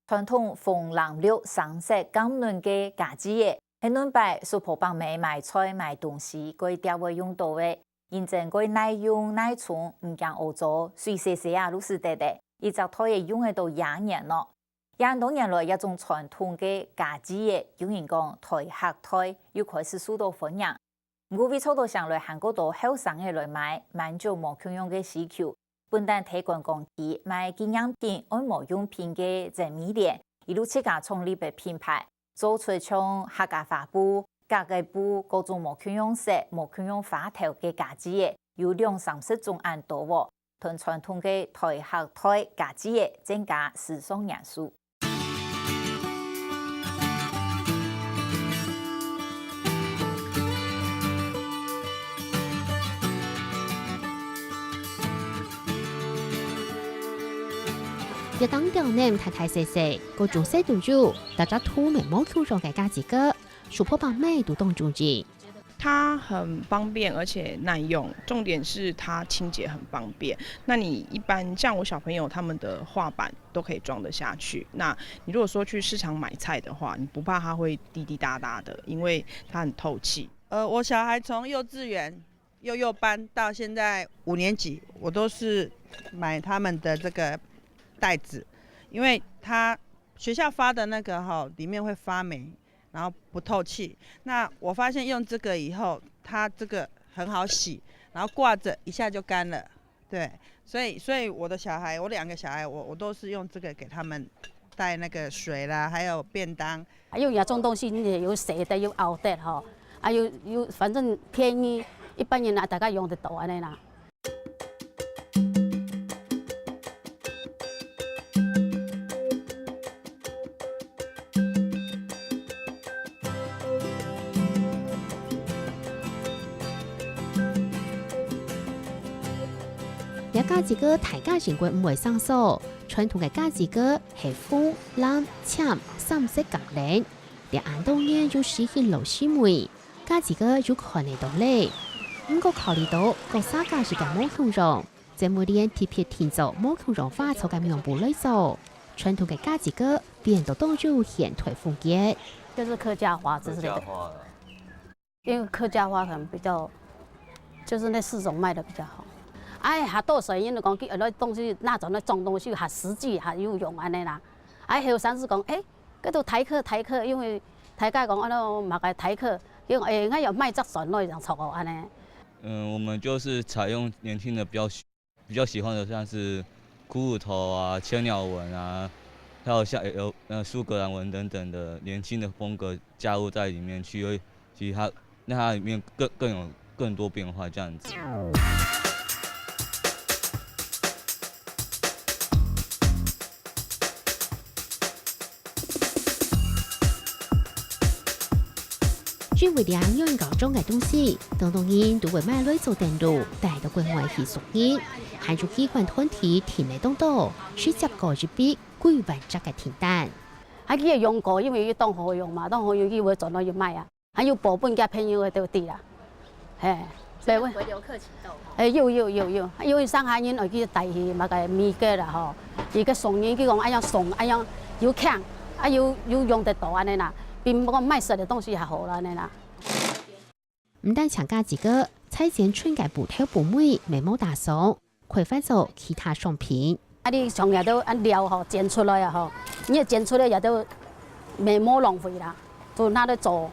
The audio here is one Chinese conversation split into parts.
传统逢蓝绿三色甘论嘅家己嘢，喺恁擺蘇婆幫妹賣菜賣東西，佢調位用到嘅，認真佢耐用耐存，唔驚學做，水細細啊，都是得的。一隻台嘢用喺度20年咯，廿多年來一種傳統嘅家己嘢，有人講台客台，又開始受到歡迎。我為初到上來韓國度後生嘅來買，滿足冇共用嘅需求。本單提供工具賣紀念品、按摩用品嘅正米店，一路自家創立嘅品牌，做出像客家花布、格嘅布、各種冇共用色、冇共用花頭嘅家己嘢，有2-30種按多喎。同傳統嘅台客台家己嘢增加時尚元素。一當掉呢，太太細細，個種色都有，大家土美冇口上嘅家己個，蘇婆幫妹都當中間。它很方便而且耐用，重點是它清潔很方便。那你一般像我小朋友他們的畫板都可以裝得下去。那你如果說去市場買菜的話，你不怕它會滴滴答答的，因為它很透氣。我小孩從幼稚園幼幼班到現在5年級，我都是買他們的這個袋子，因為他學校發的那個裡面會發霉，然後不透氣。那我發現用這個以後，它這個很好洗，然後掛着一下就乾了。對，所以我的小孩，我2個小孩，我都是用這個給他們帶那個水啦，還有便當。還有這種東西，你有洗的，有熬的哈，還有反正便宜，一般人大家用得到安尼啦。家己個大家成棍唔會上手，傳統嘅家己個係紅、藍、淺3色夾連，連眼當然就失去老師妹，家己個就看得到咧。唔過考慮到國家家是個冇共用，這每年特別填做冇共用花草嘅用布來做，傳統嘅家己個變到當就現退風格。就是客家花之類的，因為客家花可能比較，就是那4種賣得比較好。還多水因為講佢那東西那種種東西還實際還有用安尼啦。後生是講嗰度台客，因為大家講那嘛個台客，因為我有賣質筍類樣錯安尼。我們就是採用年輕的比較喜歡的，像是骷髏頭啊、千鳥紋啊，還有像蘇格蘭紋等等的年輕的風格加入在裡面去，其實它讓它裡面更有更多變化，這樣子。專為兩樣高中嘅東西，當然都會買來做電路，帶到國外去送人，還有幾款團體填嚟當到，直接過去比幾萬隻嘅填單。還佢用過，因為要當好用嘛，當好用佢會做到要賣啊，還有部分嘅朋友都啲啦，所以回流客情到。有，因為上海人我去帶去嘛個米嘅啦吼，而家送人佢講哎呀送哎呀要強，要用得到安尼啦。並唔講賣實嘅東西係好啦，你啦。唔單搶家己個，採剪春嘅布條布妹，眉毛打掃，開發做其他商品。你從日都料嗬剪出來啊嗬，你剪出來也都眉毛浪費啦，就拿嚟做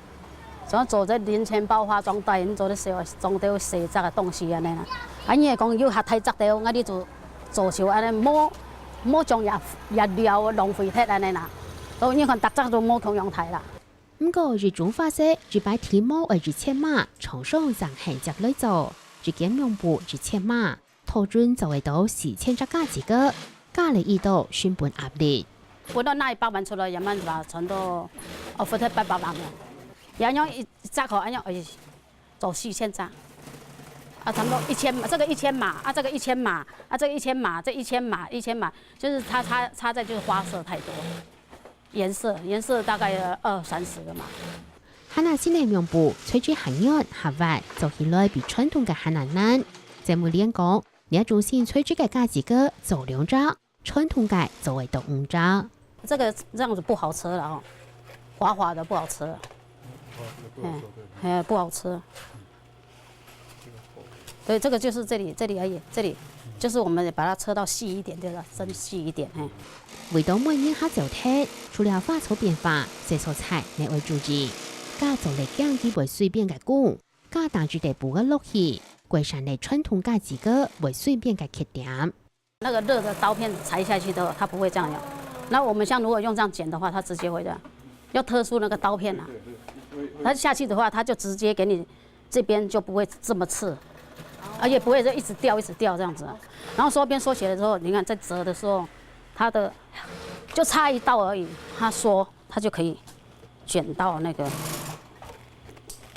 隻零錢包化妝袋，做啲裝到細隻嘅東西啊你啦。你講要客體質到，我哋就做少安尼，冇將日料浪費脫安尼啦。所以你看特質都冇共用睇啦。唔過日種花色，日擺天貓而日千碼，廠商就現隻來做，日檢用布日千碼，套準就會到4000隻家己個，加嚟呢度成本壓力。本來拿100萬出來，人們話存到付得800萬嘅，人樣一隻可人樣做4000隻，差唔多1000，這個1000碼，這個1000碼，這個1000碼，這1000碼，就是它差在就是花色太多。顏色大概20-30個嘛。海南新嘅用布，隨住行業合法，做起來比傳統嘅海南難。這麼連講，你一做先隨住嘅家己個做2隻，傳統嘅就會到5隻。这个这样子不好吃了哦，滑滑的不好吃。不好吃。对，这个就是这里而已，这里就是我们把它车到细一点，对了，真细一点。为到每年下酒天，除了花草变化，这蔬菜你会注意，家族嚟讲佢會隨便嘅講，家當住地補嘅落去，貴山嘅傳統家自個會隨便嘅缺點。那个热的刀片裁下去的话，它不会这样咬。那我们像如果用这样剪的话，它直接会这样。要特殊那个刀片啊，它下去的话，它就直接给你这边就不会这么刺，而且不会就一直掉这样子。然后收边收起来之后，你看在折的时候，它的就差一刀而已，它就可以卷到那个，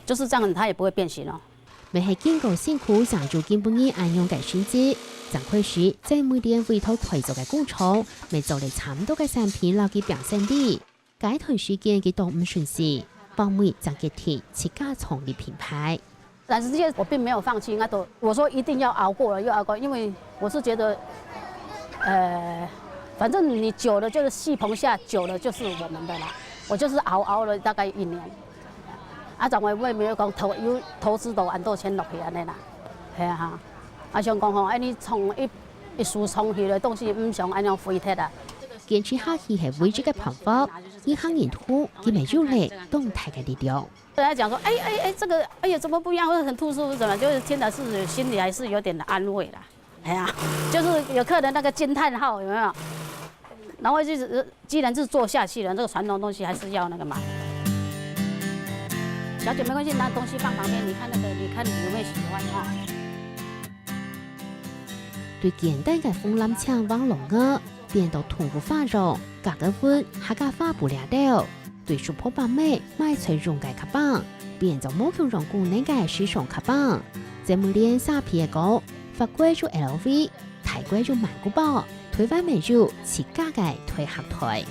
就是这样，它也不会变形了。未係經過辛苦上做基本嘅應用嘅選擇，張開始在每年回頭推做嘅工廠，未做嚟差唔多嘅產品留嘅表現啲。該段時間嘅都唔順勢，幫每張嘅鐵設家廠嘅品牌。但是这些我并没有放弃，应该都我说一定要熬過了，又熬過，因為我是覺得，反正你久了就是戲棚下久了就是我們的啦。我就是熬了大概1年。就我沒有講投資到很多錢落去安尼啦，係啊嚇。想講吼，你從一樹衝去嘅東西唔想安樣廢鐵啊。堅持下去係唯一嘅辦法，銀行沿途佢咪有力動態嘅力量。大家講說，這個呀怎麼不一樣，或者很突出什麼，就是聽的是心裡還是有點的安慰啦。係啊，就是有客人那個驚嘆號有沒有？然後就是既然是做下去了，這個傳統東西還是要那個買。小姐沒關係，拿東西放旁邊，你看你有沒有喜歡哈？對簡單嘅風藍槍網龍鵝變到痛苦化肉，價格分客家化不了掉。對super棒美賣出用嘅卡棒，變做冇用用功能嘅時尚卡棒。這每年沙皮嘅歌，法國就 LV，泰國就曼谷包，台灣咪就自家嘅推合台。